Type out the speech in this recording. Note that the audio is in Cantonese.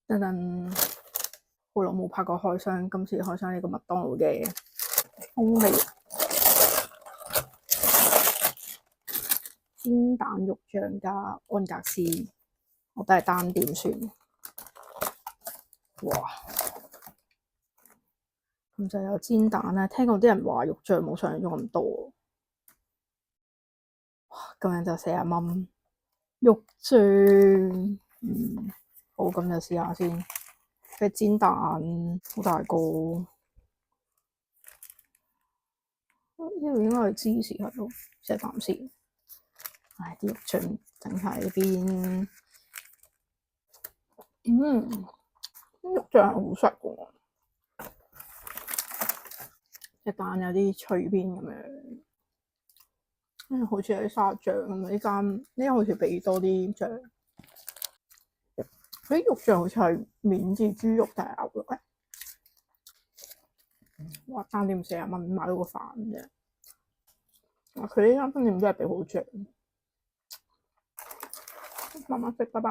等等，好耐冇拍過開箱，今次開箱呢個麥當勞嘅風味煎蛋肉醬加安格斯，我都係單點算。哇！咁就有煎蛋咧，聽講啲人話肉醬冇想象中咁多。哇！咁樣就40蚊肉醬，好，咁就試下先。嘅煎蛋好大個，呢度應該係芝士喺度，食啖先。唉，啲肉醬整喺呢邊，肉醬係好實嘅，隻蛋有啲脆邊咁樣，好似有啲沙律醬咁啊！呢間好似俾多啲醬，佢啲肉醬好似係免治豬肉定係牛肉咧？哇！單點40蚊買到個飯啫。佢呢間分店真係俾好醬，慢慢食，拜拜。